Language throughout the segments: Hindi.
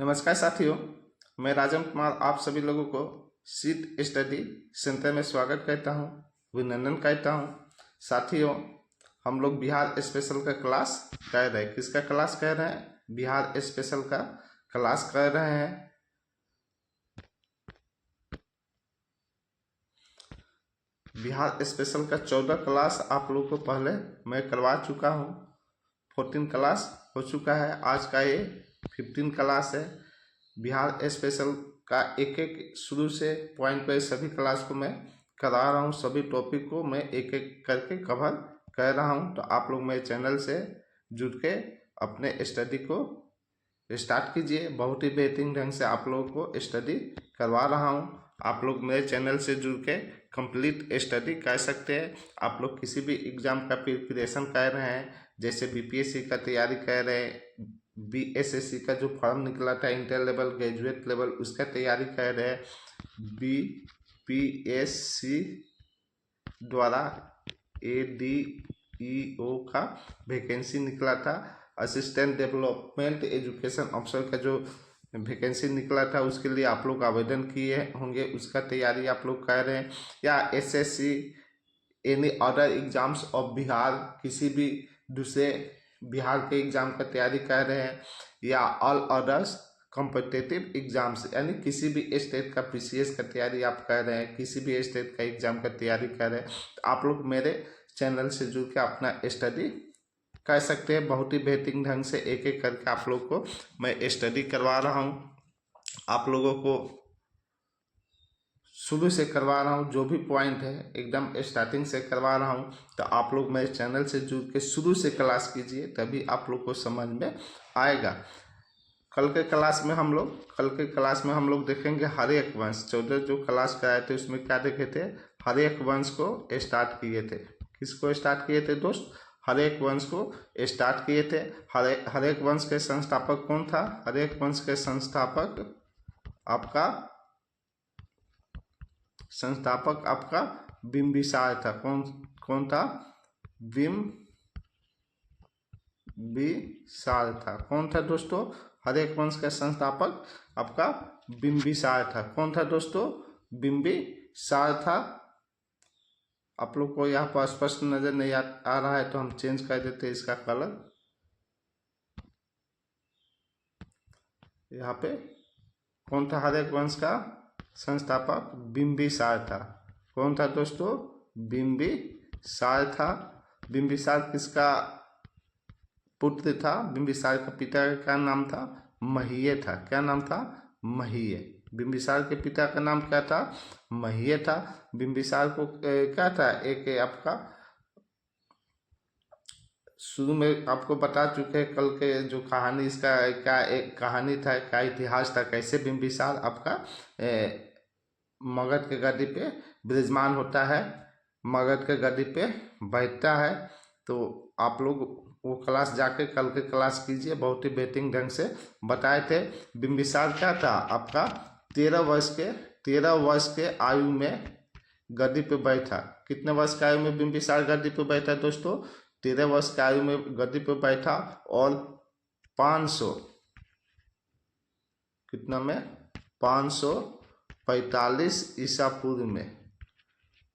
नमस्कार साथियों, मैं राजन कुमार आप सभी लोगों को सीट स्टडी सेंटर में स्वागत करता हूं, अभिनंदन करता हूं। साथियों, हम लोग बिहार स्पेशल का क्लास कर रहे हैं। किसका क्लास कर रहे हैं? बिहार स्पेशल का क्लास कर रहे हैं। बिहार स्पेशल का 14 क्लास आप लोगों को पहले मैं करवा चुका हूं। 14 क्लास हो चुका है। आज का ये 15 क्लास है। बिहार स्पेशल का एक एक शुरू से पॉइंट पर सभी क्लास को मैं करा रहा हूँ। सभी टॉपिक को मैं एक एक करके कवर कर रहा हूँ। तो आप लोग मेरे चैनल से जुड़ के अपने स्टडी को स्टार्ट कीजिए। बहुत ही बेहतरीन ढंग से आप लोगों को स्टडी करवा रहा हूँ। आप लोग मेरे चैनल से जुड़ के कंप्लीट स्टडी कर सकते हैं। आप लोग किसी भी एग्ज़ाम का प्रिपरेशन कर रहे हैं, जैसे बीपीएससी का तैयारी कर रहे हैं, बीएसएससी का जो फॉर्म निकला था इंटर लेवल ग्रेजुएट लेवल उसका तैयारी कर रहे हैं, बीपीएससी द्वारा एडीईओ का वैकेंसी निकला था, असिस्टेंट डेवलपमेंट एजुकेशन अफसर का जो वैकेंसी निकला था उसके लिए आप लोग आवेदन किए होंगे, उसका तैयारी आप लोग कर रहे हैं। या SSC any other exams of Bihar, किसी भी दूसरे बिहार के एग्ज़ाम का तैयारी कर रहे हैं, या ऑल अदर्स कॉम्पिटिटिव एग्जाम्स यानी किसी भी स्टेट का पीसीएस का तैयारी आप कर रहे हैं, किसी भी स्टेट का एग्ज़ाम का तैयारी कर रहे हैं, तो आप लोग मेरे चैनल से जुड़ के अपना स्टडी कर सकते हैं। बहुत ही बेहतरीन ढंग से एक एक करके आप लोग को मैं स्टडी करवा रहा हूँ। आप लोगों को शुरू से करवा रहा हूँ, जो भी पॉइंट है एकदम स्टार्टिंग से करवा रहा हूँ। तो आप लोग मेरे चैनल से जुड़ के शुरू से क्लास कीजिए, तभी आप लोग को समझ में आएगा। कल के क्लास में हम लोग देखेंगे हरेक वंश। 14 जो क्लास कराए थे उसमें क्या देखे थे? हरेक वंश को स्टार्ट किए थे। किसको स्टार्ट किए थे दोस्त? हरेक वंश को स्टार्ट किए थे। हरेक वंश के संस्थापक कौन था? हरेक वंश के संस्थापक आपका बिंबिसार था। कौन था? बिंबिसार था। कौन था दोस्तों? हरेक वंश का संस्थापक आपका बिंबिसार था। कौन था दोस्तों? बिंबिसार था। आप लोग को यहाँ पर स्पष्ट नजर नहीं आ रहा है तो हम चेंज कर देते हैं इसका कलर। यहाँ पे कौन था? हरेक वंश का संस्थापक बिंबिसार था। कौन था दोस्तों? बिंबिसार था। बिंबिसार किसका पुत्र था? बिंबिसार का पिता का क्या नाम था? महीय था। क्या नाम था? महीय। बिंबिसार के पिता का नाम क्या था? महीय था। बिंबिसार को क्या था? एक आपका शुरू में आपको बता चुके हैं कल के जो कहानी, इसका क्या एक कहानी था, क्या इतिहास था, कैसे बिंबिसार आपका मगध के गद्दी पे विराजमान होता है, मगध के गद्दी पे बैठता है। तो आप लोग वो क्लास जाके कल के क्लास कीजिए। बहुत ही बेहतरीन ढंग से बताए थे। बिंबिसार क्या था? आपका 13 वर्ष के आयु में गद्दी पे बैठा। कितने वर्ष की आयु में बिंबिसार गद्दी पे बैठा दोस्तों? 13 वर्ष की आयु में गद्दी पे बैठा और 500 कितना में 545 ईसा पूर्व में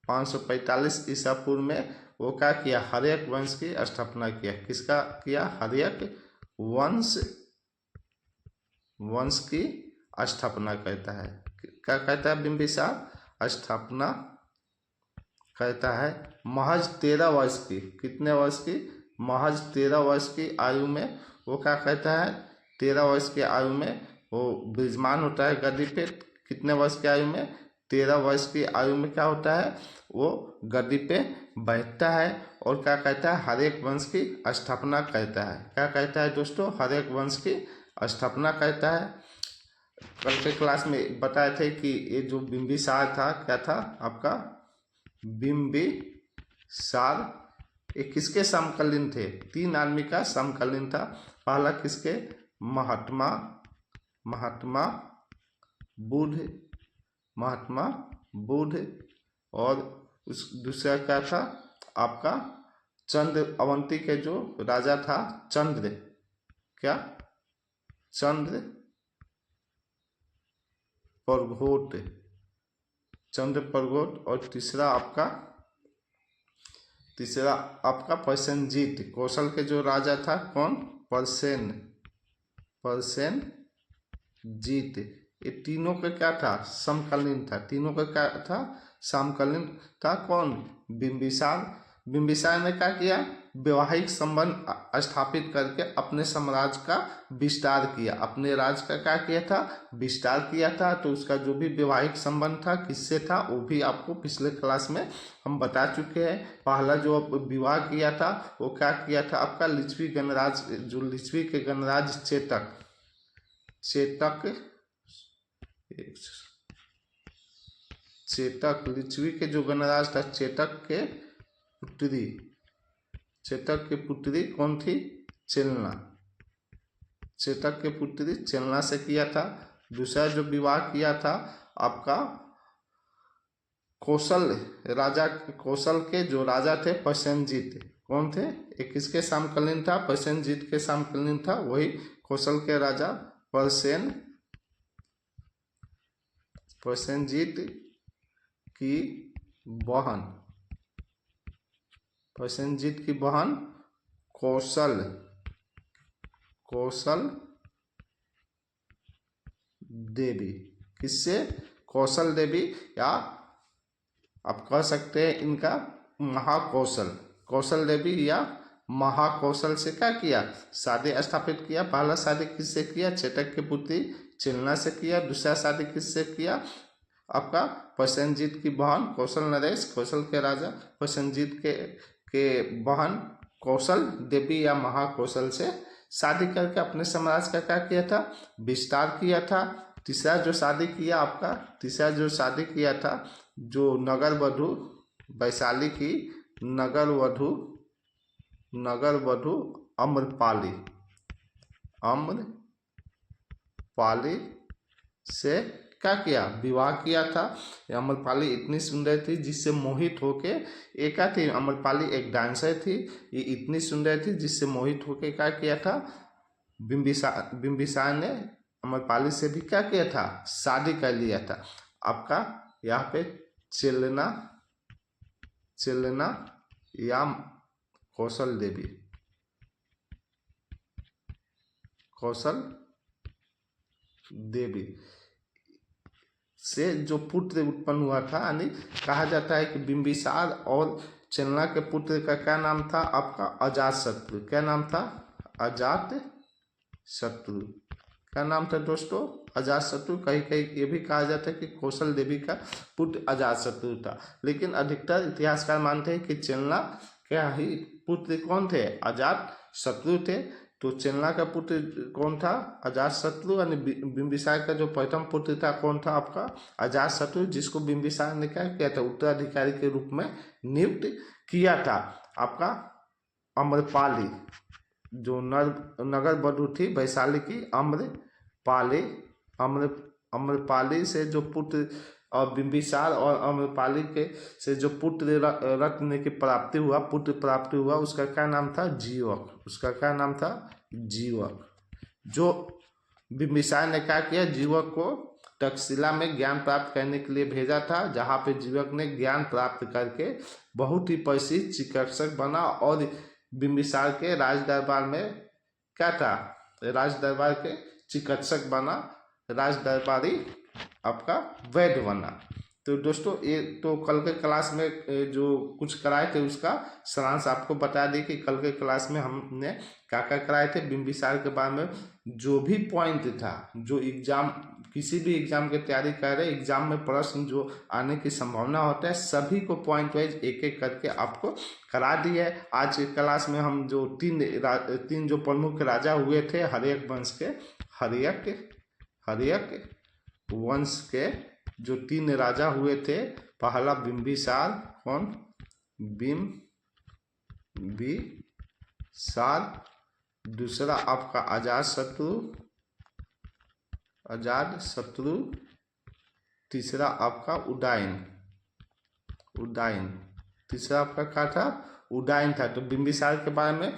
545 ईसा पूर्व में वो क्या किया? हर्यक वंश की स्थापना किया। किसका किया? हर्यक वंश की स्थापना कहता है। क्या कहता है? बिंबिसार स्थापना कहता है। महज 13 वर्ष की, कितने वर्ष की? महज 13 वर्ष की आयु में वो क्या कहता है? 13 वर्ष की आयु में वो विराजमान होता है गद्दी पे। कितने वर्ष की आयु में? 13 वर्ष की आयु में क्या होता है? वो गद्दी पे बैठता है और क्या कहता है? हरेक वंश की स्थापना कहता है। क्या कहता है दोस्तों? हरेक वंश की स्थापना कहता है। कल के क्लास में बताए थे कि ये जो बिंबिसार था क्या था आपका? बिंबिसार ये किसके समकालीन थे? 3 आदमी का समकालीन था। पहला किसके? महात्मा बुद्ध और उस दूसरा क्या था आपका? चंद्र। अवंती के जो राजा था चंद्र, क्या? चंद्र प्रघोट, चंद्र प्रघोट। और तीसरा आपका प्रसेनजीत। कौशल के जो राजा था कौन? प्रसेनजीत। ये तीनों का क्या था? समकालीन था। तीनों का क्या था? समकालीन था। कौन? बिंबिसार। बिंबिसार ने क्या किया? वैवाहिक संबंध स्थापित करके अपने साम्राज्य का विस्तार किया। अपने राज्य का क्या किया था? विस्तार किया था। तो उसका जो भी वैवाहिक संबंध था किससे था वो भी आपको पिछले क्लास में हम बता चुके हैं। पहला जो विवाह किया था वो क्या किया था? आपका लिच्छवी गणराज्य, जो लिच्छवी के गणराज्य चेतक लिच्छवी के जो गणराज था, चेतक के पुत्री कौन थी? चेलना। चेतक के पुत्री चेलना से किया था। दूसरा जो विवाह किया था आपका कौशल के जो राजा थे प्रसेनजीत। कौन थे? एक किसके समकालीन था? प्रसेनजीत के समकालीन था। वही कौशल के राजा प्रसेनजीत की बहन कौशल देवी। किससे? कौशल देवी, या आप कह सकते हैं इनका कौशल देवी या महाकौशल से क्या किया? शादी स्थापित किया। पहला शादी किससे किया? चेतक के पुत्री चेलना से किया। दूसरा शादी किससे किया? आपका प्रसेनजीत की बहन कौशल नरेश, कौशल के राजा प्रसेनजीत के बहन कौशल देवी या महाकौशल से शादी करके अपने साम्राज्य का क्या किया था? विस्तार किया था। तीसरा जो शादी किया था जो नगर वधु वैशाली की नगर वधु अम्रपाली से क्या किया? विवाह किया था। अम्रपाली इतनी सुंदर थी जिससे मोहित होके एक थी। अम्रपाली एक डांसर थी। ये इतनी सुंदर थी जिससे मोहित होके क्या किया था? बिंबिसार ने अम्रपाली से भी क्या किया था? शादी कर लिया था। आपका यहाँ पे चेलना या कौशल देवी से जो पुत्र उत्पन्न हुआ था, यानी कहा जाता है कि बिंबिसार और चेलना के पुत्र का क्या नाम था? आपका अजातशत्रु। क्या नाम था? अजातशत्रु। क्या नाम था दोस्तों? अजातशत्रु। कहीं कहीं ये भी कहा जाता है कि कौशल देवी का पुत्र अजातशत्रु था, लेकिन अधिकतर इतिहासकार मानते हैं कि चेलना क्या ही पुत्र कौन थे? अजातशत्रु थे। तो चेलना का पुत्र कौन था? अजातशत्रु। यानी बिंबिसार का जो प्रथम पुत्र था कौन था? आपका अजातशत्रु, जिसको बिंबिसार ने क्या किया था? उत्तराधिकारी के रूप में नियुक्त किया था। आपका अम्रपाली जो नगर वधु थी वैशाली की अम्रपाली से जो पुत्र और बिंबिसार और अम्रपाली के से जो पुत्र रत्न की पुत्र प्राप्ति हुआ उसका क्या नाम था? जीवक। उसका क्या नाम था? जीवक। जो बिंबिसार ने क्या किया? जीवक को तक्षशिला में ज्ञान प्राप्त करने के लिए भेजा था, जहाँ पे जीवक ने ज्ञान प्राप्त करके बहुत ही प्रसिद्ध चिकित्सक बना और बिंबिसार के राज दरबार में क्या था? राज दरबार के चिकित्सक बना, राज दरबारी आपका वैद्य बना। तो दोस्तों ये तो कल के क्लास में जो कुछ कराए थे उसका सारांश आपको बता दें कि कल के क्लास में हमने क्या क्या कराए थे। बिंबिसार के बारे में जो भी पॉइंट था, जो एग्जाम किसी भी एग्जाम की तैयारी कर रहे, एग्जाम में प्रश्न जो आने की संभावना होता है, सभी को पॉइंट वाइज एक एक करके आपको करा दिए है। आज के क्लास में हम जो तीन जो प्रमुख राजा हुए थे हर्यक वंश के जो 3 राजा हुए थे, पहला बिंबिसार, कौन? बिंबिसार। दूसरा आपका अजातशत्रु। तीसरा आपका उदयन। तीसरा आपका क्या था? उदयन था। तो बिंबिसार के बारे में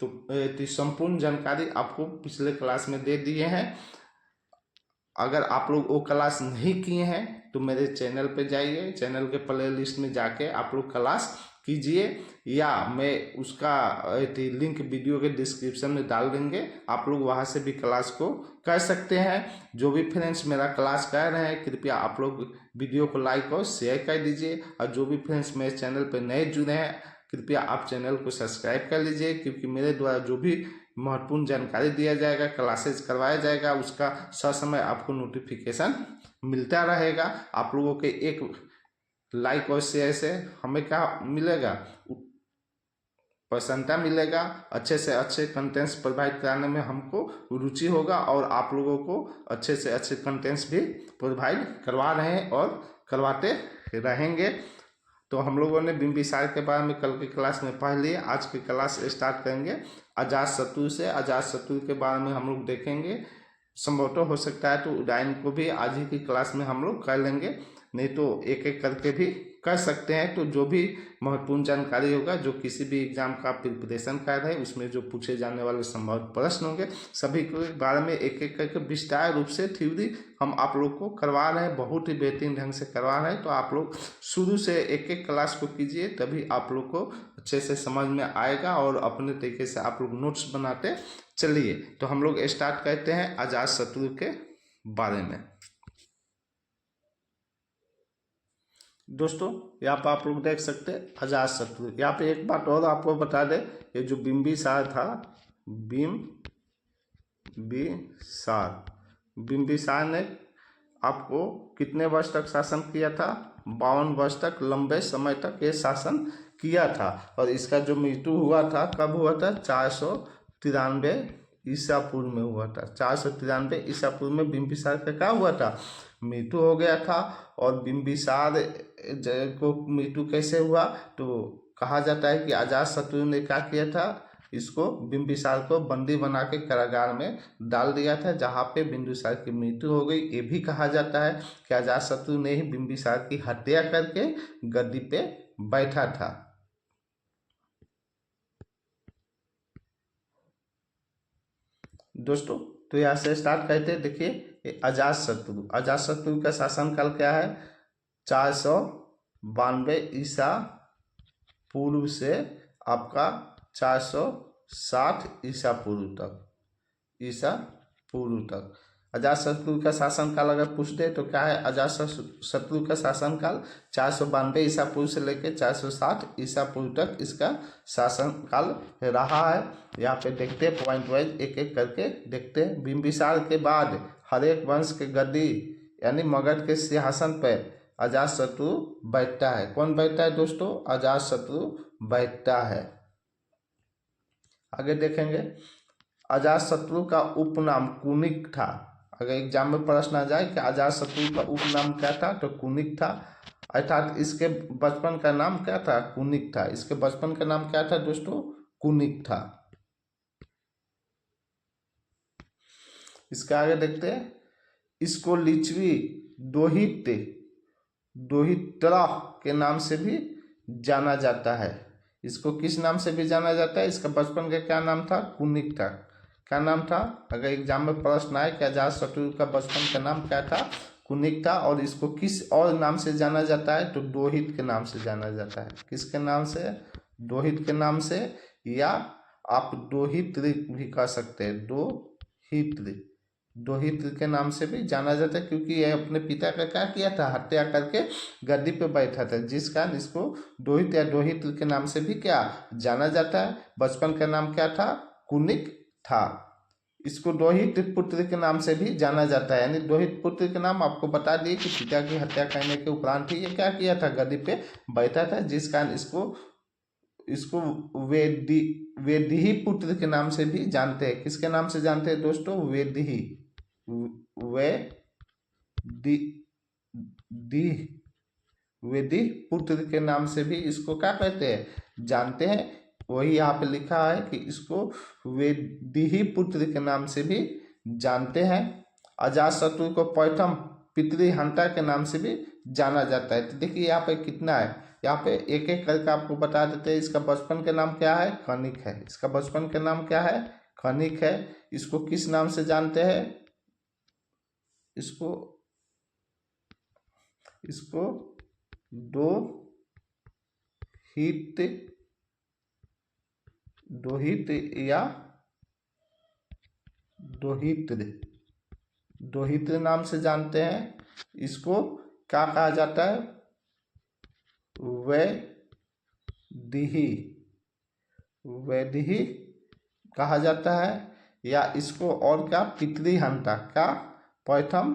तो संपूर्ण जानकारी आपको पिछले क्लास में दे दिए हैं। अगर आप लोग वो क्लास नहीं किए हैं तो मेरे चैनल पे जाइए, चैनल के प्ले लिस्ट में जाके आप लोग क्लास कीजिए, या मैं उसका लिंक वीडियो के डिस्क्रिप्शन में डाल देंगे, आप लोग वहां से भी क्लास को कर सकते हैं। जो भी फ्रेंड्स मेरा क्लास कर रहे हैं कृपया आप लोग वीडियो को लाइक और शेयर कर दीजिए, और जो भी फ्रेंड्स मेरे चैनल पर नए जुड़े हैं कृपया आप चैनल को सब्सक्राइब कर लीजिए, क्योंकि मेरे द्वारा जो भी महत्वपूर्ण जानकारी दिया जाएगा, क्लासेस करवाया जाएगा, उसका ससमय आपको नोटिफिकेशन मिलता रहेगा। आप लोगों के एक लाइक और शेयर से हमें क्या मिलेगा, प्रसन्नता मिलेगा, अच्छे से अच्छे कंटेंट्स प्रोवाइड कराने में हमको रुचि होगा, और आप लोगों को अच्छे से अच्छे कंटेंट्स भी प्रोवाइड करवा रहे हैं और करवाते रहेंगे। तो हम लोगों ने बिंबिसार के बारे में कल की क्लास में पढ़ लिए, आज की क्लास स्टार्ट करेंगे अजातशत्रु से। अजातशत्रु के बारे में हम लोग देखेंगे, संभवतः हो सकता है तो उदयन को भी आज ही की क्लास में हम लोग कर लेंगे, नहीं तो एक एक करके भी कर सकते हैं। तो जो भी महत्वपूर्ण जानकारी होगा, जो किसी भी एग्जाम का प्रिपरेशन कर रहे हैं उसमें जो पूछे जाने वाले संभावित प्रश्न होंगे, सभी के बारे में एक एक करके विस्तार रूप से थ्योरी हम आप लोग को करवा रहे हैं, बहुत ही बेहतरीन ढंग से करवा रहे हैं। तो आप लोग शुरू से एक एक क्लास को कीजिए, तभी आप लोग को अच्छे से समझ में आएगा, और अपने तरीके से आप लोग नोट्स बनाते चलिए। तो हम लोग स्टार्ट करते हैं अजातशत्रु के बारे में। दोस्तों यहाँ पर आप लोग देख सकते हैं अजातशत्रु। यहाँ पे एक बात और आपको बता दें, ये जो बिंबिसार था, बिंबिसार ने आपको कितने वर्ष तक शासन किया था? 52 वर्ष तक, लंबे समय तक ये शासन किया था। और इसका जो मृत्यु हुआ था कब हुआ था? 493 ईसा पूर्व में हुआ था। 493 ईसा पूर्व में बिंबिसार का क्या हुआ था? मृत्यु हो गया था। और बिंबिसार को मृत्यु कैसे हुआ? तो कहा जाता है कि अजातशत्रु ने क्या किया था, इसको बिंबिसार को बंदी बना के कारागार में डाल दिया था, जहाँ पे बिंबिसार की मृत्यु हो गई। ये भी कहा जाता है कि अजातशत्रु ने ही बिंबिसार की हत्या करके गद्दी पे बैठा था। दोस्तों तो यहाँ से स्टार्ट करते हैं। देखिए अजातशत्रु का शासनकाल क्या है? 492 ईसा पूर्व से आपका 460 ईसा पूर्व तक अजातशत्रु का शासनकाल अगर पूछ दे तो क्या है? अजातशत्रु का शासनकाल 492 ईसा पूर्व से लेकर 460 ईसा पूर्व तक इसका शासनकाल रहा है। यहाँ पे देखते हैं पॉइंट वाइज एक एक करके देखते हैं। बिंबिसार के बाद हर एक वंश के गद्दी यानी मगध के सिंहासन पर अजातशत्रु बैठता है। कौन बैठता है दोस्तों? अजातशत्रु बैठता है। आगे देखेंगे, अजातशत्रु का उपनाम कुनिक था। अगर एग्जाम में प्रश्न आ जाए कि अजातशत्रु का उपनाम क्या था, तो कुनिक था। अर्थात इसके बचपन का नाम क्या था? कुनिक था। इसके बचपन का नाम क्या था दोस्तों? कुनिक था। इसके आगे देखते हैं, इसको लिच्छवी दोहित्रा के नाम से भी जाना जाता है। इसको किस नाम से भी जाना जाता है? इसका बचपन का क्या नाम था? कुनिक था। क्या नाम था? अगर एग्जाम में प्रश्न आए कि अजातशत्रु का बचपन का नाम क्या था? कुनिक था। और इसको किस और नाम से जाना जाता है? तो दोहित के नाम से जाना जाता है। किसके नाम से? दोहित के नाम से, या आप दोहित्र भी कह सकते हैं। दोहित्र के नाम से भी जाना जाता है, क्योंकि यह अपने पिता का क्या किया था? हत्या करके गद्दी पे बैठा था, जिस कारण इसको दोहित या दोहित्र के नाम से भी क्या जाना जाता है। बचपन का नाम क्या था? कुनिक था। इसको दोहित पुत्र के नाम से भी जाना जाता है। यानी दोहित पुत्र के नाम आपको बता दिए कि पिता की हत्या करने के उपरांत ही ये क्या किया था? गद्दी पे बैठा था, जिस कारण इसको वेदिही पुत्र के नाम से भी जानते हैं। किसके नाम से जानते हैं दोस्तों? वेदिही पुत्र के नाम से भी इसको क्या कहते हैं? जानते हैं। वही यहाँ पे लिखा है कि इसको वेदिही पुत्र के नाम से भी जानते हैं। अजातशत्रु को प्रथम पितृहंता के नाम से भी जाना जाता है। तो देखिए यहाँ पे कितना है, यहाँ पे एक एक करके आपको बता देते हैं। इसका बचपन का नाम क्या है? कनिक है। इसका बचपन का नाम क्या है? कनिक है। इसको किस नाम से जानते हैं? इसको इसको दोहित या दोहित्र नाम से जानते हैं। इसको क्या कहा जाता है? वैदिही कहा जाता है, या इसको और क्या, पितृहंता का प्रथम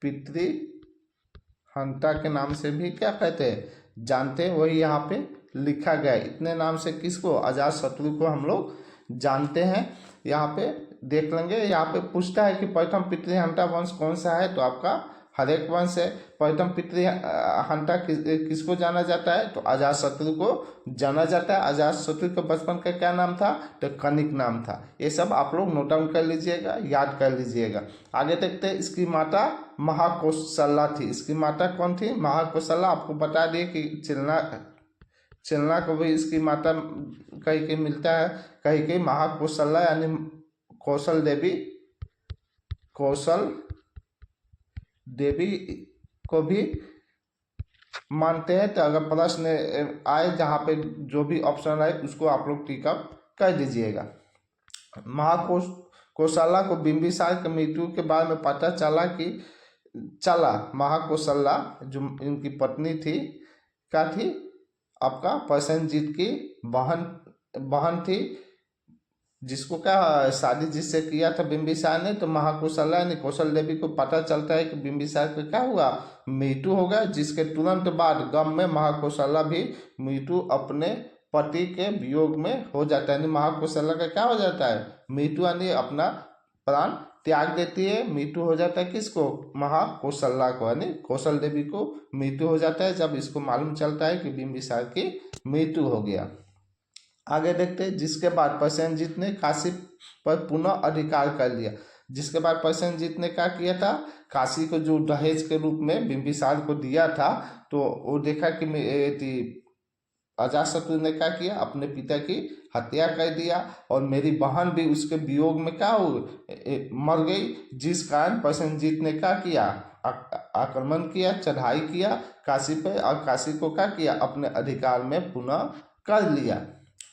पितृहंता के नाम से भी क्या कहते हैं, जानते हैं। वही यहाँ पे लिखा गया है। इतने नाम से किसको, अजातशत्रु को हम लोग जानते हैं। यहाँ पे देख लेंगे, यहाँ पे पूछता है कि प्रथम पितृहंता वंश कौन सा है, तो आपका हरेक वंश है। प्रथम पितृहंता किसको जाना जाता है, तो अजातशत्रु को जाना जाता है। अजातशत्रु के बचपन का क्या नाम था, तो कनिक नाम था। ये सब आप लोग नोट डाउन कर लीजिएगा, याद कर लीजिएगा। आगे देखते हैं, इसकी माता महाकौशल्या थी। इसकी माता कौन थी, महाकौशल्या। आपको बता दिए कि चिलना को भी इसकी माता कहीं कहीं मिलता है, कहीं कहीं महाकौशल्या यानी कौशल देवी को भी मानते हैं। तो अगर प्रश्न आए जहाँ पे जो भी ऑप्शन आए उसको आप लोग टिक अप कर दीजिएगा। महाकौशल्या को बिंबिसार की मृत्यु के बाद में पता चला महाकौशल्या जो इनकी पत्नी थी, क्या थी, आपका प्रसेनजीत की बहन थी, जिसको क्या शादी जिससे किया था बिंबिसार ने। तो महाकौशल्या ने कौशल देवी को पता चलता है कि बिंबिसार का क्या हुआ, मृत्यु हो गया। जिसके तुरंत बाद गम में महाकौशल्या भी मृत्यु अपने पति के वियोग में हो जाता है। यानी महाकौशल्या का क्या हो जाता है, मृत्यु, यानी अपना प्राण त्याग देती है। मृत्यु हो जाता है किसको, महाकौशल्या को, यानी कौशल देवी को मृत्यु हो जाता है जब इसको मालूम चलता है कि बिंबिसार की मृत्यु हो गया। आगे देखते हैं, जिसके बाद प्रसेनजीत ने काशी पर पुनः अधिकार कर लिया। जिसके बाद प्रसेनजीत ने क्या किया था, काशी को जो दहेज के रूप में बिंबिसार को दिया था, तो वो देखा कि अजातशत्रु ने क्या किया, अपने पिता की हत्या कर दिया और मेरी बहन भी उसके वियोग में क्या हो मर गई। जिस कारण प्रसेनजीत ने क्या किया, आक्रमण किया, चढ़ाई किया काशी पे, और काशी को क्या किया, अपने अधिकार में पुनः कर लिया।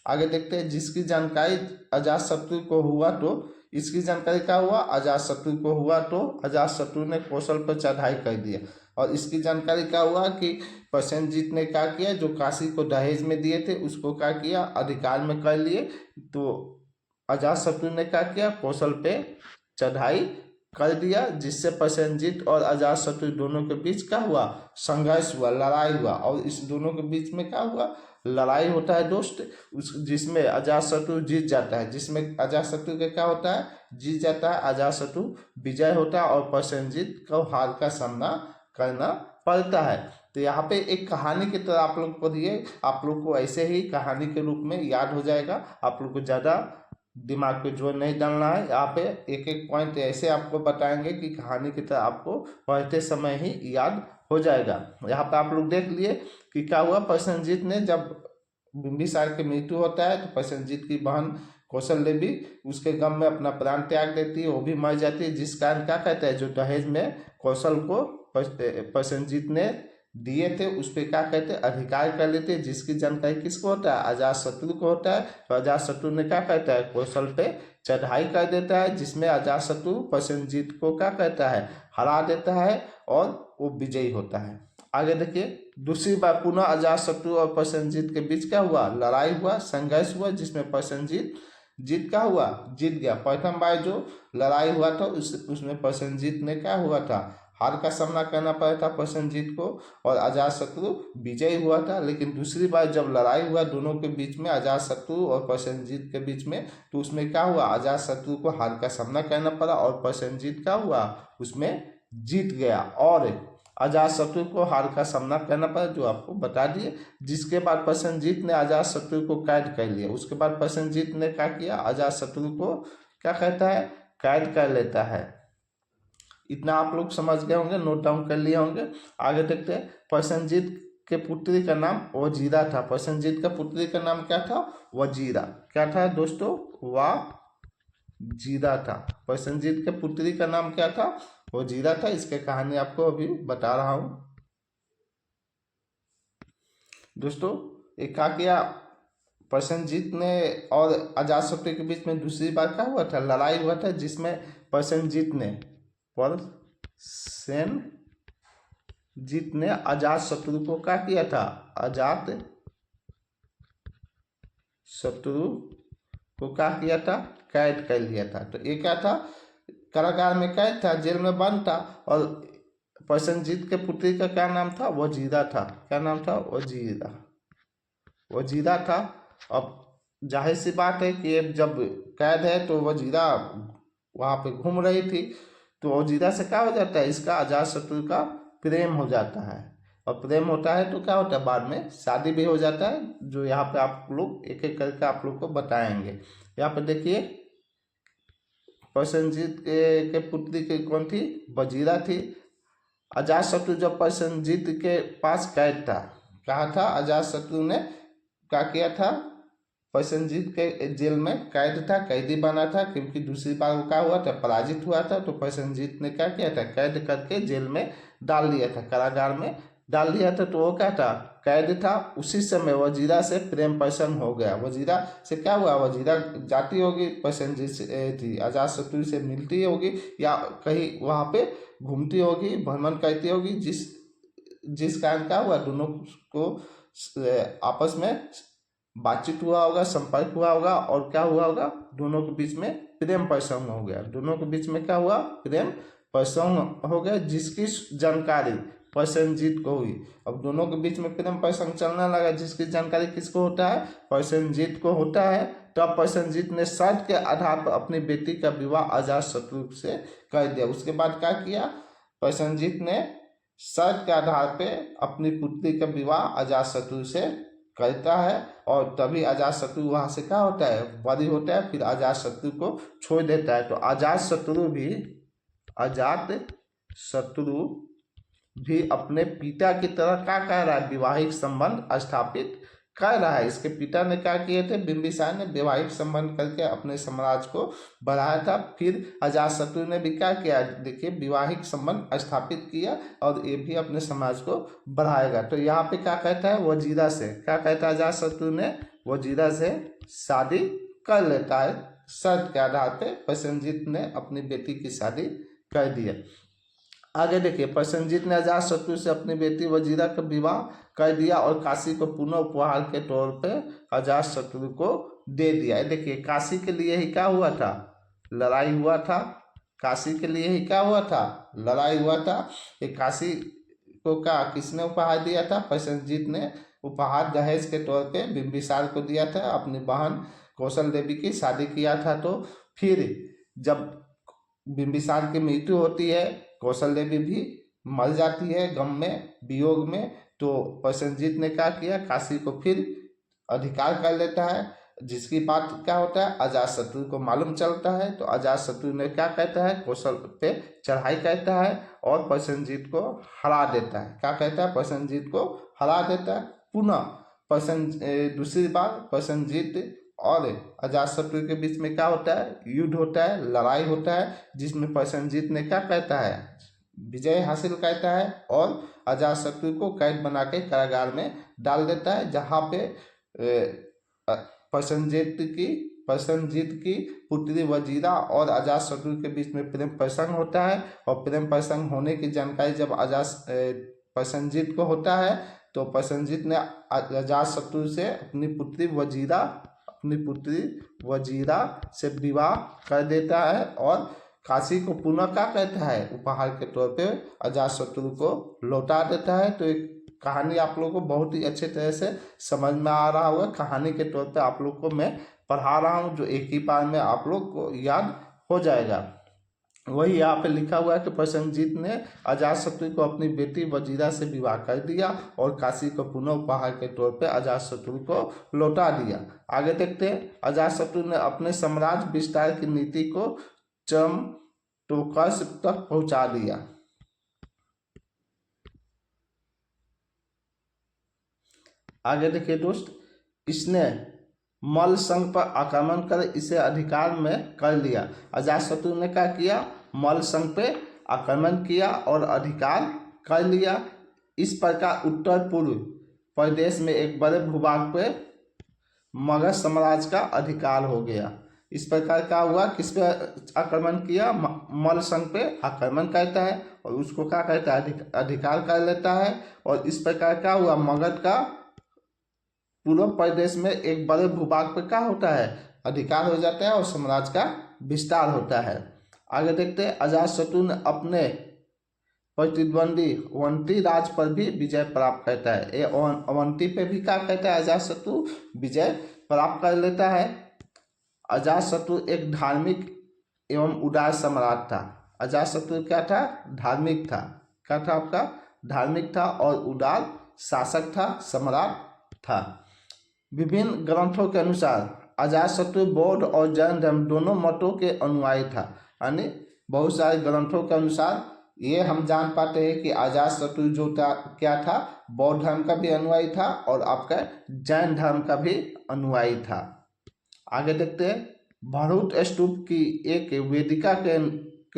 आगे देखते हैं, जिसकी जानकारी अजातशत्रु को हुआ, तो इसकी जानकारी क्या हुआ, अजातशत्रु को हुआ, तो अजातशत्रु ने कौशल पर चढ़ाई कर दिया। और इसकी जानकारी क्या हुआ कि प्रसेनजीत ने क्या किया, जो काशी को दहेज में दिए थे उसको क्या किया, अधिकार में कर लिए। तो अजातशत्रु ने क्या किया, कौशल पे चढ़ाई कर दिया, जिससे प्रसेनजीत और अजातशत्रु दोनों के बीच क्या हुआ, संघर्ष हुआ, लड़ाई हुआ। और इस दोनों के बीच में क्या हुआ, लड़ाई होता है दोस्त, जिसमें अजातशत्रु जीत जाता है। जिसमें अजातशत्रु का क्या होता है, जीत जाता है, अजातशत्रु विजय होता है और प्रसेनजीत को हार का सामना करना पड़ता है। तो यहाँ पे एक कहानी की तरह आप लोग को दिए, आप लोग को ऐसे ही कहानी के रूप में याद हो जाएगा। आप लोग को ज़्यादा दिमाग पे जोर नहीं डालना है। यहाँ पे एक एक पॉइंट ऐसे आपको बताएंगे कि कहानी की तरह आपको पढ़ते समय ही याद हो जाएगा। यहाँ पे आप लोग देख लिए कि क्या हुआ, प्रसेनजीत ने जब बिंबिसार की मृत्यु होता है तो प्रसेनजीत की बहन कौशल देवी उसके गम में अपना प्राण त्याग देती है, वो भी मर जाती है। जिस कारण क्या कहता है, जो दहेज में कौशल को प्रसेनजीत ने दिए थे उस पर क्या कहते हैं, अधिकार कर लेते हैं। जिसकी जानकारी किसको होता है, अजातशत्रु को होता है। तो अजातशत्रु ने क्या कहता है, कौशल पे चढ़ाई कर देता है, जिसमें अजातशत्रु प्रसेनजीत को क्या कहता है, हरा देता है और वो विजयी होता है। आगे देखिए, दूसरी बार पुनः अजातशत्रु और प्रसेनजीत के बीच क्या हुआ, लड़ाई हुआ, संघर्ष हुआ, जिसमें प्रसेनजीत क्या हुआ, जीत गया। प्रथम बार जो लड़ाई हुआ था उसमें प्रसेनजीत ने क्या हुआ था, हार का सामना करना पड़ा था प्रसेनजीत को, और अजातशत्रु विजयी हुआ था। लेकिन दूसरी बार जब लड़ाई हुआ दोनों के बीच में, अजातशत्रु और प्रसेनजीत के बीच में, तो उसमें क्या हुआ, अजातशत्रु को हार का सामना करना पड़ा और प्रसेनजीत क्या हुआ, उसमें जीत गया और अजातशत्रु को हार का सामना करना पड़ा, जो आपको बता दिए। जिसके बाद प्रसेनजीत ने अजातशत्रु को कैद कर लिया। उसके बाद प्रसेनजीत ने क्या किया, अजातशत्रु को क्या कहता है, कैद कर लेता है। इतना आप लोग समझ गए होंगे, नोट डाउन कर लिए होंगे। आगे देखते हैं, प्रसेनजीत के पुत्री का नाम वजीरा था। प्रसेनजीत का पुत्री का नाम क्या था? वजीरा। क्या था दोस्तों? वजीरा था। प्रसेनजीत के पुत्री का नाम क्या था? वजीरा था। इसके कहानी आपको अभी बता रहा हूं दोस्तों। एक क्या किया प्रसेनजीत ने और अजातशत्रु के बीच में दूसरी बार क्या हुआ था? लड़ाई हुआ था, जिसमें प्रसेनजीत ने अजातशत्रु को क्या किया था? अजात शत्रु को क्या किया था? कैद कर लिया था। तो ये क्या था? कारागार में कैद था, जेल में बंद था। और प्रसेनजीत के पुत्री का क्या नाम था? वजीरा था। क्या नाम था? वजीरा था। अब जाहिर सी बात है कि जब कैद है तो वजीरा वहां पे घूम रही थी, तो वजीरा से क्या हो जाता है? इसका अजातशत्रु का प्रेम हो जाता है। और प्रेम होता है तो क्या होता है? बाद में शादी भी हो जाता है, जो यहाँ पे आप लोग एक एक करके आप लोग को बताएंगे। यहाँ पे देखिए, प्रसेनजीत के पुत्री की कौन थी? वजीरा थी। अजातशत्रु जब प्रसेनजीत के पास कैद था, कहा था अजातशत्रु ने क्या किया था? प्रसेनजीत के जेल में कैद था, कैदी बना था, क्योंकि दूसरी बार वो क्या हुआ था? पराजित हुआ था। तो प्रसेनजीत ने क्या किया था? कैद करके जेल में डाल दिया था, कारागार में डाल दिया था। तो वो क्या था? कैद था। उसी समय वजीरा से प्रेम प्रसन्न हो गया। वजीरा से क्या हुआ? वजीरा जाती होगी प्रसेनजीत से, थी अजातशत्रु से मिलती होगी, या कहीं वहां पे घूमती होगी, भ्रमण करती होगी, जिस कारण क्या हुआ? दोनों को आपस में बातचीत हुआ होगा, संपर्क हुआ होगा, और क्या हुआ होगा? दोनों के बीच में प्रेम प्रसंग हो गया। दोनों के बीच में क्या हुआ? प्रेम प्रसंग हो गया, जिसकी जानकारी प्रसेनजीत को हुई। अब दोनों के बीच में प्रेम प्रसंग चलने लगा, जिसकी जानकारी किसको होता है? प्रसेनजीत को होता है। तब प्रसेनजीत ने शर्त के आधार पर अपनी बेटी का विवाह अजातशत्रु से कर दिया। उसके बाद क्या किया? प्रसेनजीत ने शर्त के आधार पे अपनी पुत्री का विवाह अजातशत्रु से करता है, और तभी अजातशत्रु वहां से क्या होता है? बरी होता है। फिर अजातशत्रु को छोड़ देता है। तो अजातशत्रु भी अपने पिता की तरह क्या कर रहा है? वैवाहिक संबंध स्थापित कर रहा है। इसके पिता ने क्या किए थे? बिंबिसार ने वैवाहिक संबंध करके अपने साम्राज्य को बढ़ाया था। फिर अजातशत्रु ने भी क्या किया? देखिए, वैवाहिक संबंध स्थापित किया, और ये भी अपने समाज को बढ़ाएगा। तो यहाँ पे क्या कहता है? वजीरा से क्या कहता है? अजातशत्रु ने वजीरा से शादी कर लेता है। शर्त के आधार पे प्रसेनजीत ने अपनी बेटी की शादी कर दिया। आगे देखिए, प्रसेनजीत ने अजातशत्रु से अपनी बेटी वजीरा का विवाह कर दिया, और काशी को पुनः उपहार के तौर पे अजातशत्रु को दे दिया। देखिए, काशी के लिए ही क्या हुआ था? लड़ाई हुआ था। काशी के लिए ही क्या हुआ था? लड़ाई हुआ था। ये काशी को क्या किसने उपहार दिया था? प्रसेनजीत ने उपहार दहेज के तौर पे बिंबिसार को दिया था। अपनी बहन कौशल देवी की शादी किया था। तो फिर जब बिंबिसार की मृत्यु होती है, कौशल देवी भी मर जाती है गम में, वियोग में। तो प्रसेनजीत ने क्या किया? काशी को फिर अधिकार कर लेता है, जिसकी बात क्या होता है? अजातशत्रु को मालूम चलता है। तो अजातशत्रु ने क्या कहता है? कौशल पे चढ़ाई करता है और प्रसेनजीत को हरा देता है। क्या कहता है? प्रसेनजीत को हरा देता है। पुनः दूसरी बार प्रसेनजीत और अजातशत्रु के बीच में क्या होता है? युद्ध होता है, लड़ाई होता है, जिसमें प्रसेनजीत ने क्या कहता है? विजय हासिल करता है, और अजातशत्रु को कैद बना के कारागार में डाल देता है, जहाँ पे प्रसेनजीत की पुत्री वजीरा और अजातशत्रु के बीच में प्रेम प्रसंग होता है। और प्रेम प्रसंग होने की जानकारी जब प्रसेनजीत को होता है, तो प्रसेनजीत ने अजातशत्रु से अपनी पुत्री वजीरा से विवाह कर देता है, और काशी को पुनः क्या कहता है? उपहार के तौर पे अजातशत्रु को लौटा देता है। तो एक कहानी आप लोगों को बहुत ही अच्छे तरह से समझ में आ रहा होगा। कहानी के तौर पे आप लोग को मैं पढ़ा रहा हूँ, जो एक ही बार में आप लोग को याद हो जाएगा। वही यहाँ पे लिखा हुआ है कि प्रसेनजीत ने अजातशत्रु को अपनी बेटी वजीरा से विवाह कर दिया, और काशी को पुनः उपहार के तौर पे अजातशत्रु को लौटा दिया। आगे देखते हैं। अजातशत्रु ने अपने साम्राज्य विस्तार की नीति को चरम टोकस तक पहुंचा दिया। आगे देखिए दोस्त, इसने मल्ल संघ पर आक्रमण कर इसे अधिकार में कर लिया। अजातशत्रु ने क्या किया, मल्ल संघ पे आक्रमण किया और अधिकार कर लिया। इस प्रकार उत्तर पूर्व प्रदेश में एक बड़े भूभाग पे मगध साम्राज्य का अधिकार हो गया। इस प्रकार क्या हुआ, किस पे आक्रमण किया, मल्ल संघ पे आक्रमण करता है और उसको क्या कहता है, अधिकार कर लेता है। और इस प्रकार क्या हुआ, मगध का पूर्व प्रदेश में एक बड़े भूभाग पे क्या होता है, अधिकार हो जाता है और साम्राज्य का विस्तार होता है। आगे देखते हैं, अजातशत्रु ने अपने प्रतिद्वंदी अवंती राज पर भी विजय प्राप्त करता है। ये अवंती पे भी क्या कहता है, अजातशत्रु विजय प्राप्त कर लेता है। अजातशत्रु एक धार्मिक एवं उदार सम्राट था। अजातशत्रु क्या था, धार्मिक था। क्या था आपका, धार्मिक था और उदार शासक था, सम्राट था। विभिन्न ग्रंथों के अनुसार अजातशत्रु बौद्ध और जैन धर्म दोनों मतों के अनुयायी था। यानी बहुत सारे ग्रंथों के अनुसार ये हम जान पाते हैं कि अजातशत्रु जो था क्या था, बौद्ध धर्म का भी अनुयायी था और आपका जैन धर्म का भी अनुयायी था। आगे देखते हैं, भरूच स्तूप की एक वेदिका के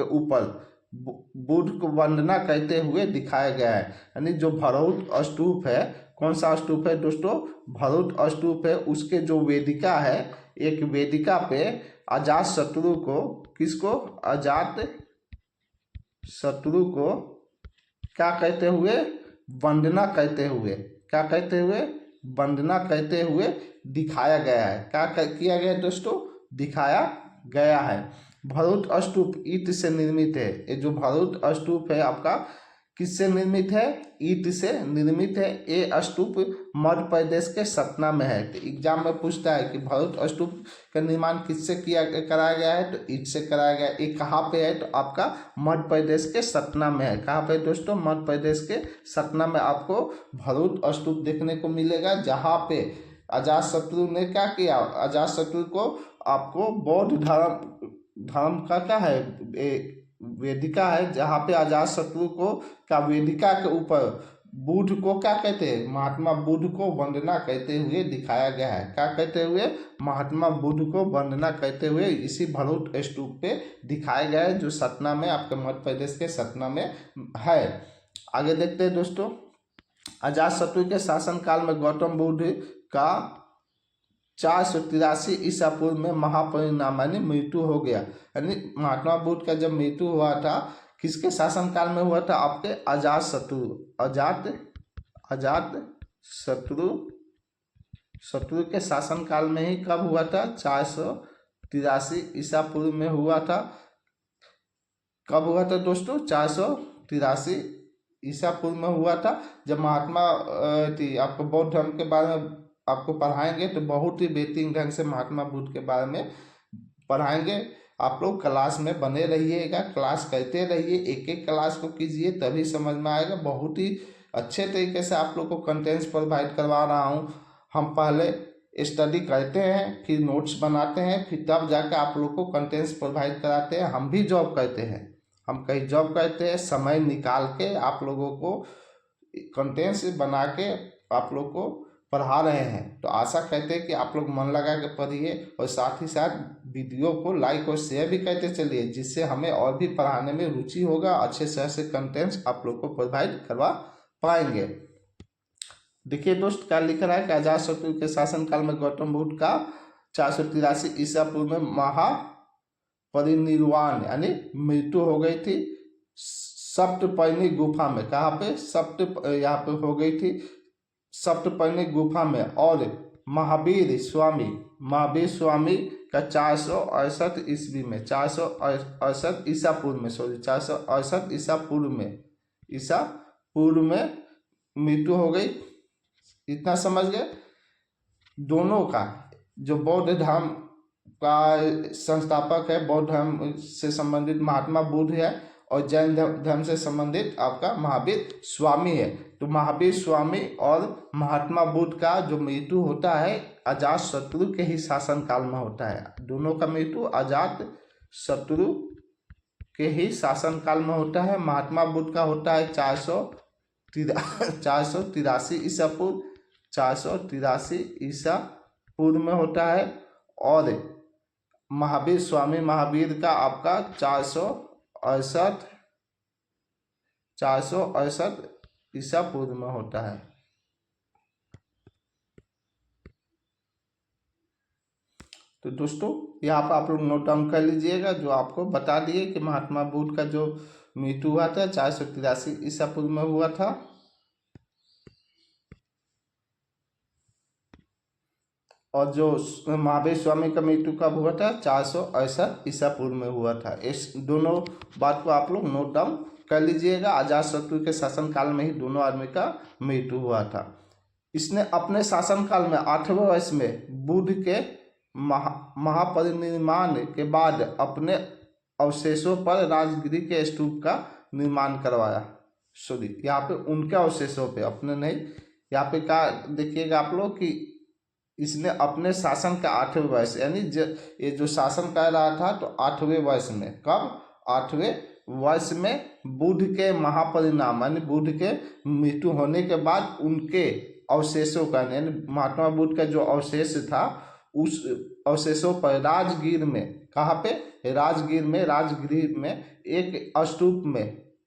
ऊपर बुद्ध को वंदना करते हुए दिखाया गया है। यानी जो भरूच स्तूप है, कौन सा स्तूप है दोस्तों, भरूच स्तूप है, उसके जो वेदिका है, एक वेदिका पे अजातशत्रु को, किसको, अजातशत्रु को क्या कहते हुए, वंदना करते हुए, क्या कहते हुए, वंदना करते हुए दिखाया गया है। क्या किया गया दोस्तों, दिखाया गया है। भरूच स्तूप ईंट से निर्मित है। ये जो भरूच स्तूप है आपका किससे निर्मित है, ईंट से निर्मित है। ये स्तूप मध्य प्रदेश के सतना में है। तो एग्जाम में पूछता है कि भरूच स्तूप का निर्माण किससे कराया गया है, तो ईंट से कराया गया। ये कहाँ पे है, तो आपका मध्य प्रदेश के सतना में है। कहाँ पे दोस्तों, मध्य प्रदेश के सतना में आपको भरूच स्तूप देखने को मिलेगा, जहाँ पे अजातशत्रु ने क्या किया, अजातशत्रु को आपको बौद्ध धर्म का क्या है, वेदिका है, जहाँ पे अजातशत्रु को का वेदिका के ऊपर बुद्ध को क्या कहते हैं, महात्मा बुद्ध को वंदना करते हुए दिखाया गया है। क्या कहते हुए, महात्मा बुद्ध को वंदना करते हुए इसी भरूच स्तूप पे दिखाया गया है, जो सतना में, आपके मध्य प्रदेश के सतना में है। आगे देखते हैं दोस्तों, अजातशत्रु के शासनकाल में गौतम बुद्ध का 483 ईसा पूर्व में महापरिनिर्वाण यानी मृत्यु हो गया। यानी महात्मा बुद्ध का जब मृत्यु हुआ था, किसके शासनकाल में हुआ था, आपके अजातशत्रु के शासनकाल में ही कब हुआ था, 483 ईसा पूर्व में हुआ था। कब हुआ था दोस्तों, 483 ईसा पूर्व में हुआ था। जब महात्मा आपको बौद्ध धर्म के बारे में आपको पढ़ाएंगे तो बहुत ही बेहतरीन ढंग से महात्मा बुद्ध के बारे में पढ़ाएंगे। आप लोग क्लास में बने रहिएगा, क्लास करते रहिए, एक एक क्लास को कीजिए, तभी समझ में आएगा। बहुत ही अच्छे तरीके से आप लोग को कंटेंट्स प्रोवाइड करवा रहा हूँ। हम पहले स्टडी करते हैं, फिर नोट्स बनाते हैं, फिर तब जाकर आप लोग को कंटेंट्स प्रोवाइड कराते हैं। हम भी जॉब करते हैं, हम कहीं जॉब करते हैं, समय निकाल के आप लोगों को कंटेंट्स बना के आप लोग को पढ़ा रहे हैं। तो आशा करते हैं कि आप लोग मन लगा के पढ़िए और साथ ही साथ वीडियो को लाइक और शेयर भी करते चलिए, जिससे हमें और भी पढ़ाने में रुचि होगा, अच्छे से अच्छे कंटेंट्स आप लोग को प्रोवाइड करवा पाएंगे। देखिए दोस्त, क्या लिख रहा है कि अजातशत्रु के शासनकाल में गौतम बुद्ध का 483 ईसा पूर्व में महापरिनिर्वाण यानी मृत्यु हो गई थी सप्तपर्णी गुफा में। कहाँ पे, यहाँ पे हो गई थी सप्तपर्णी गुफा में। और महावीर स्वामी का 468 ईस्वी में, 468 ईसा पूर्व में, 468 ईसा पूर्व में मृत्यु हो गई। इतना समझ गए। दोनों का जो बौद्ध धर्म का संस्थापक है, बौद्ध धर्म से संबंधित महात्मा बुद्ध है, और जैन धर्म से संबंधित आपका महावीर स्वामी है। तो महावीर स्वामी और महात्मा बुद्ध का जो मृत्यु होता है अजातशत्रु के ही शासनकाल में होता है। दोनों का मृत्यु अजातशत्रु के ही शासनकाल में होता है। महात्मा बुद्ध का होता है 483 ईसा पूर्व, 483 ईसा पूर्व में होता है, और महावीर स्वामी महावीर का आपका 468 ईसा पूर्व में होता है। तो दोस्तों यहाँ पर आप लोग नोट डाउन कर लीजिएगा, जो आपको बता दिए कि महात्मा बुद्ध का जो मृत्यु हुआ था 483 ईसा पूर्व में हुआ था, और जो महावीर स्वामी का मृत्यु कब हुआ था 468 ईसा पूर्व में हुआ था। इस दोनों बात को आप लोग नोट डाउन कर लीजिएगा। अजातशत्रु के शासनकाल में ही दोनों आदमी का मृत्यु हुआ था। इसने अपने शासनकाल में 8वें वर्ष में बुद्ध के महापरिनिर्वाण के बाद अपने अवशेषों पर राजगिरी के स्तूप का निर्माण करवाया। सॉरी, यहाँ पे उनके अवशेषों पे, अपने नहीं। यहाँ पे क्या देखिएगा आप लोग कि इसने अपने शासन का 8वें वर्ष, यानी ये जो शासन कर रहा था तो 8वें वर्ष में, कब 8वें वर्ष में बुद्ध के महापरिणाम यानी बुद्ध के मृत्यु होने के बाद उनके अवशेषों का, यानी महात्मा बुद्ध का जो अवशेष था उस अवशेषों पर राजगीर में, कहाँ पे, राजगिरी में एक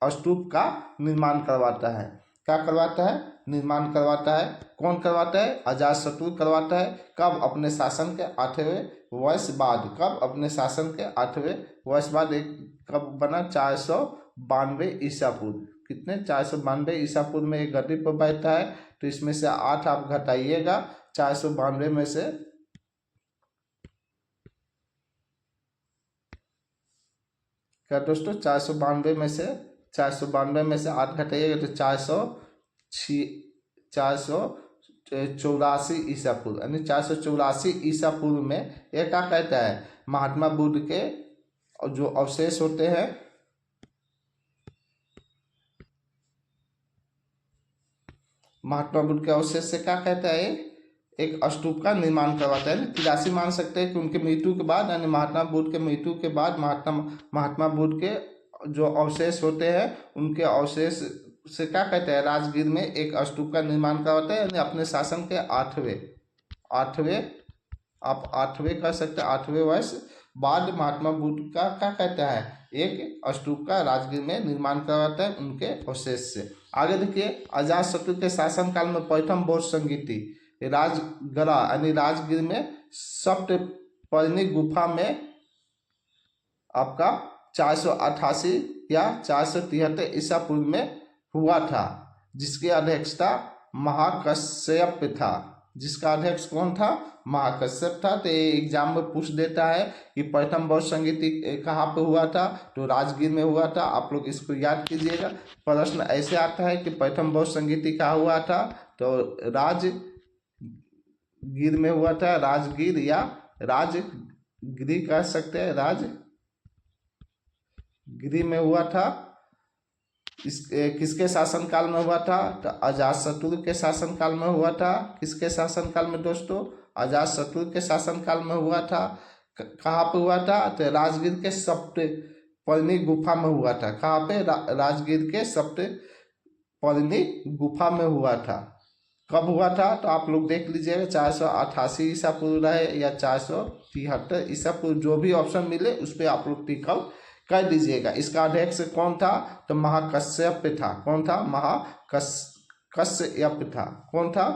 स्तूप का निर्माण करवाता है। क्या करवाता है? निर्माण करवाता है। कौन करवाता है? अजातशत्रु करवाता है। कब? अपने शासन के 8वें वर्ष बाद। कब? अपने शासन के 8वें वर्ष बाद। एक कब बना? 492 ईसा पूर्व। कितने? 492 ईसा पूर्व में एक गद्दी पर बैठता है। तो इसमें से 8 आप घटाइएगा 492 में से, क्या दोस्तों, 492 में से 8 घटाइएगा तो 484 ईसा पूर्व, यानी 484 ईसा पूर्व में यह क्या कहता है? महात्मा बुद्ध के जो अवशेष होते हैं, महात्मा बुद्ध के अवशेष से क्या कहता है? एक स्तूप का निर्माण करवाता है। 83 मान सकते हैं कि उनके मृत्यु के बाद, यानी महात्मा बुद्ध के मृत्यु के बाद महात्मा बुद्ध के जो अवशेष होते हैं उनके अवशेष से क्या कहते हैं? राजगीर में एक स्तूप का निर्माण करवाता है। यानी अपने शासन के 8वें आप 8वें कर सकते हैं, 8वें वर्ष बाद महात्मा बुद्ध का क्या कहता है? एक स्तूप का राजगीर में निर्माण करवाता है उनके अवशेष से। आगे देखिए, अजातशत्रु के शासनकाल में प्रथम बौद्ध संगीति राजगरा यानी राजगीर में सप्तपर्णी गुफा में आपका 488 या 473 ईसा पूर्व में हुआ था, जिसकी अध्यक्षता महाकश्यप था। जिसका अध्यक्ष कौन था? महाकश्यप था। तो ये एग्जाम में पूछ देता है कि प्रथम बौद्ध संगीति कहाँ पे हुआ था? तो राजगीर में हुआ था। आप लोग इसको याद कीजिएगा। प्रश्न ऐसे आता है कि प्रथम बौद्ध संगीति कहाँ हुआ था? तो राजगीर में हुआ था। राजगीर या राजगिरी कह सकते हैं, राजगिरी में हुआ था। किसके शासनकाल में हुआ था? तो अजातशत्रु के शासनकाल में हुआ था। किसके शासनकाल में दोस्तों? अजातशत्रु के शासनकाल में हुआ था। कहाँ पे हुआ था? तो राजगीर के सप्तपर्णी गुफा में हुआ था। कहाँ पे? राजगीर के सप्तपर्णी गुफा में हुआ था। कब हुआ था? तो आप लोग देख लीजिएगा, 488 ईसा पूर्व रहे या 473 ईसा पूर्व, जो भी ऑप्शन मिले उस पर आप लोग टिक कर दीजिएगा। इसका अध्यक्ष कौन था? तो महाकश्यप था। कौन था? महाकश्यप था। कौन था?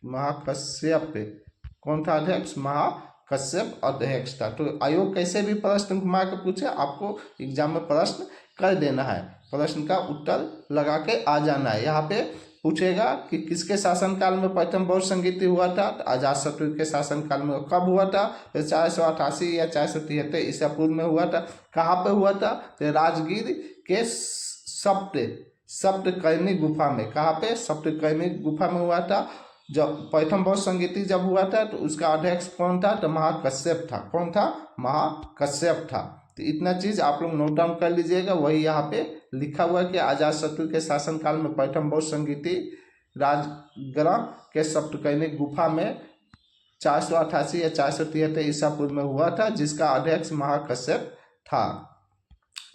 महाकश्यप। कौन था अध्यक्ष? महाकश्यप अध्यक्ष था। तो आयोग कैसे भी प्रश्न घुमा के पूछे, आपको एग्जाम में प्रश्न कर देना है, प्रश्न का उत्तर लगा के आ जाना है। यहाँ पे पूछेगा कि किसके शासनकाल में प्रथम बौद्ध संगीति हुआ था? तो अजातशत्रु के शासनकाल में। कब हुआ था? तो 488 या 473 ईसा पूर्व में हुआ था। कहाँ पे हुआ था? तो राजगीर के सप्तपर्णी गुफा में। कहाँ पे? सप्तपर्णी गुफा में हुआ था। जब प्रथम बौद्ध संगीति जब हुआ था तो उसका अध्यक्ष कौन था? तो महाकश्यप था। कौन था? महाकश्यप था। तो इतना चीज आप लोग नोट डाउन कर लीजिएगा। वही यहाँ पे लिखा हुआ है कि अजातशत्रु के शासनकाल में प्रथम बौद्ध संगीति राजगरा के सप्तपर्णी गुफा में 488 या 473 ईसा पूर्व में हुआ था, जिसका अध्यक्ष महाकश्यप था।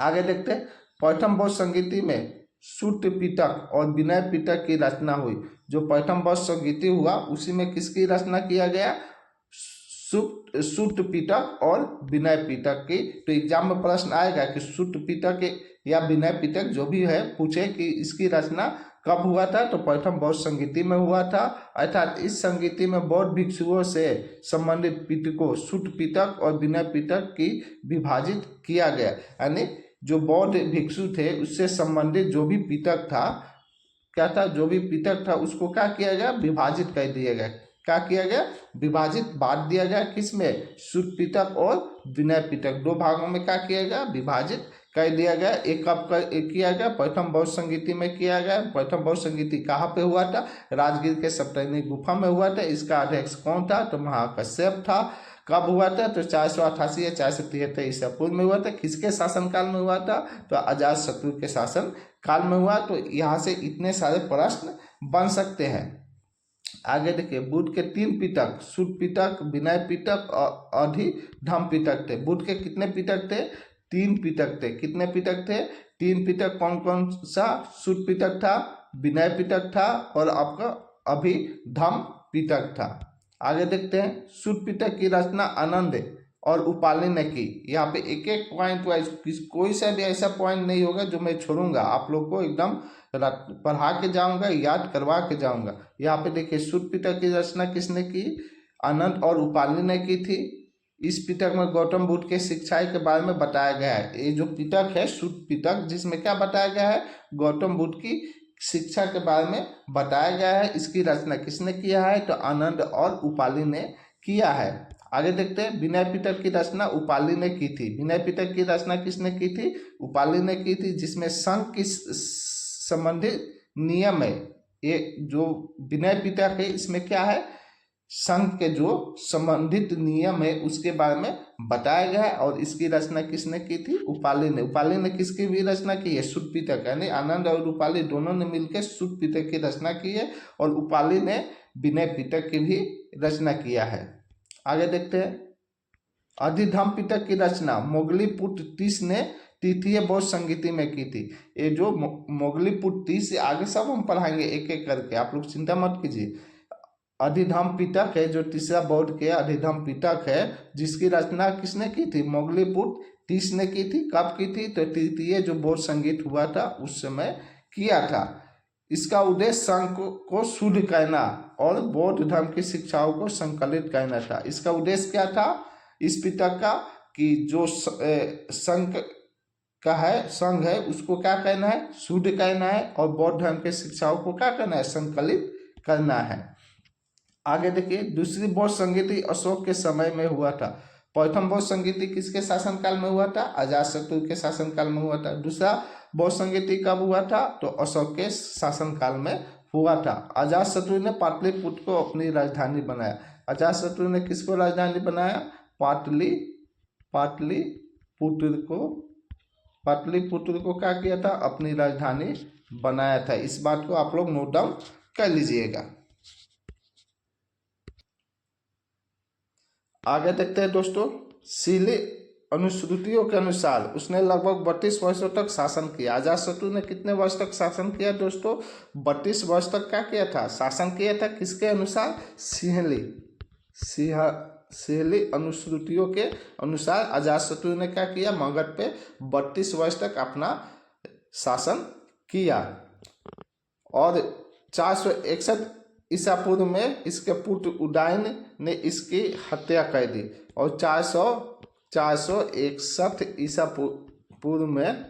आगे देखते हैं, पैठम बौद्ध संगीति में सूट पिटक और विनय पिटक की रचना हुई। जो पैठम बौद्ध संगीति हुआ उसी में किसकी रचना किया गया? सूट पिटक और विनय पिटक की। तो एग्जाम में प्रश्न आएगा कि सूट पिटक या विनय पिटक जो भी है पूछे कि इसकी रचना कब हुआ था, तो पैठम बौद्ध संगीति में हुआ था। अर्थात इस संगीति में बौद्ध भिक्षुओं से संबंधित पिटकों सूट पिटक और विनय पिटक की विभाजित किया गया। यानी जो बौद्ध भिक्षु थे उससे संबंधित जो भी पिटक था, क्या था, जो भी पिटक था उसको क्या किया गया? विभाजित कर दिया गया। क्या किया गया? विभाजित बांट दिया गया। किसमें? सूट पिटक और विनय पिटक, दो भागों में क्या किया गया? विभाजित कर दिया गया। एक कब किया गया? पैठम बौद्ध संगीति में किया गया। पैठम बौद्ध संगीति कहाँ पे हुआ था? राजगीर के सप्तऋषि गुफा में हुआ था। इसका अध्यक्ष कौन था? तो महाकश्यप था। कब हुआ था? तो 488 या 473 ईसा पूर्व में हुआ था। किसके शासनकाल में हुआ था? तो अजातशत्रु के शासन काल में हुआ। तो यहाँ से इतने सारे प्रश्न बन सकते हैं। आगे देखिए, बुद्ध के 3 पिटक सूट पिटक, विनय पिटक और अधिधम्म पिटक थे। बुद्ध के कितने पिटक थे? 3 पिटक थे। कितने पिटक थे? 3 पिटक। कौन कौन सा? सूट पिटक था, विनय पिटक था और आपका अभिधम्म पिटक था। आगे देखते हैं, सूट पिटक की रचना आनंद और उपाली ने की। यहाँ पे एक एक पॉइंट वाइज कोई सा भी ऐसा पॉइंट नहीं होगा जो मैं छोड़ूंगा, आप लोग को एकदम पढ़ा के जाऊंगा, याद करवा के जाऊंगा। यहाँ पे देखिए, सूट पिटक की रचना किसने की? आनंद और उपाली ने की थी। इस पिटक में गौतम बुद्ध के शिक्षाएं के बारे में बताया गया है। ये जो पिटक है सूट पिटक, जिसमें क्या बताया गया है? गौतम बुद्ध की शिक्षा के बारे में बताया गया है। इसकी रचना किसने किया है? तो आनंद और उपाली ने किया है। आगे देखते हैं, विनय पिटक की रचना उपाली ने की थी। विनय पिटक की रचना किसने की थी? उपाली ने की थी, जिसमें संघ की संबंधित नियम है। ये जो विनय पिटक है इसमें क्या है? संघ के जो संबंधित नियम है उसके बारे में बताया गया है। और इसकी रचना किसने की थी? उपाली ने। उपाली ने किसकी भी रचना की है? सूट पिटक। यानी आनंद और उपाली दोनों ने मिलकर सूट पिटक की रचना की है और उपाली ने विनय पिटक की भी रचना किया है। आगे देखते हैं, अधिधम्म पिटक की रचना मोगलीपुत्र तीस ने तृतीय बौद्ध संगीति में की थी। ये जो मोगलीपुत्र तीस से आगे सब हम पढ़ाएंगे एक एक करके, आप लोग चिंता मत कीजिए। अधिधम्म पिटक है जो तीसरा बौद्ध के अधिधम्म पिटक है, जिसकी रचना किसने की थी? मोगलीपुत्र तीस ने की थी। कब की थी? तो तृतीय जो बौद्ध संगीत हुआ था उस समय किया था। इसका उद्देश्य संघ को शुद्ध करना और बौद्ध धर्म की शिक्षाओं को संकलित करना था। इसका उद्देश्य क्या था इस पिटक का? कि जो संघ का है, संघ है, उसको क्या करना है? शुद्ध करना है और बौद्ध धर्म के शिक्षाओं को क्या करना है? संकलित करना है। आगे देखिए, दूसरी बौद्ध संगीति अशोक के समय में हुआ था। प्रथम बौद्ध संगीति किसके शासनकाल में हुआ था? अजातशत्रु के शासनकाल में हुआ था। दूसरा बौद्ध संगीति कब हुआ था? तो अशोक के शासनकाल में हुआ था। अजातशत्रु ने पाटलिपुत्र को अपनी राजधानी बनाया। अजातशत्रु ने किसको राजधानी बनाया? पाटलिपुत्र को क्या किया था? अपनी राजधानी बनाया था। इस बात को आप लोग नोट डाउन कर लीजिएगा। आगे देखते हैं दोस्तों, शीली अनुश्रुतियों के अनुसार उसने लगभग 32 वर्षों तक शासन किया। अजातशत्रु ने कितने वर्ष तक शासन किया दोस्तों? 32 वर्ष तक क्या किया था? शासन किया था। किसके अनुसार? शीली अनुश्रुतियों के अनुसार अजातशत्रु ने क्या किया? मगध पे 32 वर्ष तक अपना शासन किया। और 461 ईसा पूर्व में इसके पुत्र उदयन ने इसकी हत्या कर दी। और 461 ईसा पूर्व में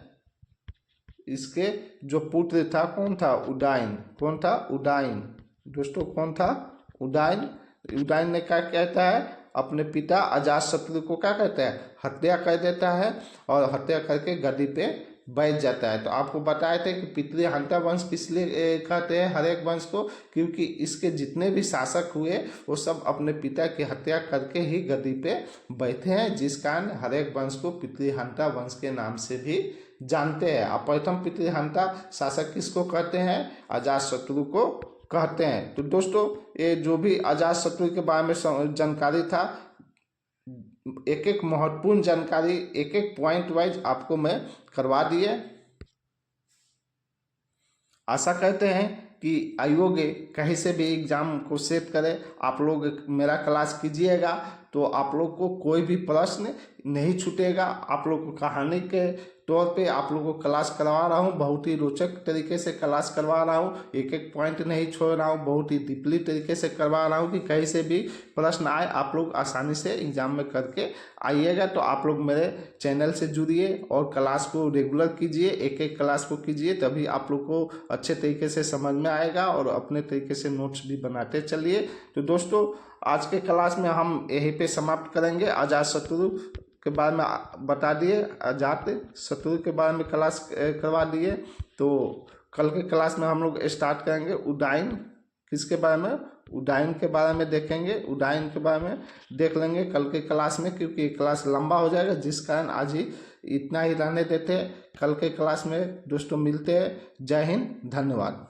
इसके जो पुत्र था, कौन था? उदयन। कौन था? उदयन। दोस्तों कौन था? उदयन। उदयन ने क्या कहता है? अपने पिता अजातशत्रु को क्या कहता है? हत्या कर देता है और हत्या करके गद्दी पे बैठ जाता है। तो आपको बताए थे कि पितृहंता वंश इसलिए कहते हैं हर एक वंश को, क्योंकि इसके जितने भी शासक हुए वो सब अपने पिता की हत्या करके ही गद्दी पे बैठे हैं, जिस कारण हर एक वंश को पितृहंता वंश के नाम से भी जानते हैं। अब प्रथम पितृहंता शासक किसको कहते हैं? अजातशत्रु को कहते हैं। तो दोस्तों ये जो भी अजातशत्रु के बारे में जानकारी था, एक एक महत्वपूर्ण जानकारी एक एक पॉइंट वाइज आपको मैं करवा दिए। आशा करते हैं कि आयोग कहीं से भी एग्ज़ाम को सेट करे। आप लोग मेरा क्लास कीजिएगा तो आप लोग को कोई भी प्रश्न नहीं छूटेगा। आप लोग को कहानी के तौर पे आप लोगों को क्लास करवा रहा हूँ, बहुत ही रोचक तरीके से क्लास करवा रहा हूँ, एक एक पॉइंट नहीं छोड़ रहा हूँ, बहुत ही डीपली तरीके से करवा रहा हूँ कि कहीं से भी प्रश्न आए आप लोग आसानी से एग्जाम में करके आइएगा। तो आप लोग मेरे चैनल से जुड़िए और क्लास को रेगुलर कीजिए, एक एक क्लास को कीजिए, तभी आप लोग को अच्छे तरीके से समझ में आएगा और अपने तरीके से नोट्स भी बनाते चलिए। तो दोस्तों आज के क्लास में हम यहीं पे समाप्त करेंगे। अजात शत्रु के बारे में बता दिए, अजात शत्रु के बारे में क्लास करवा दिए। तो कल के क्लास में हम लोग स्टार्ट करेंगे उडाइन, किसके बारे में, उडाइन के बारे में देखेंगे, उडाइन के बारे में देख लेंगे कल के क्लास में, क्योंकि ये क्लास लंबा हो जाएगा, जिस कारण आज ही इतना ही रहने देते हैं। कल के क्लास में दोस्तों मिलते हैं। जय हिंद, धन्यवाद।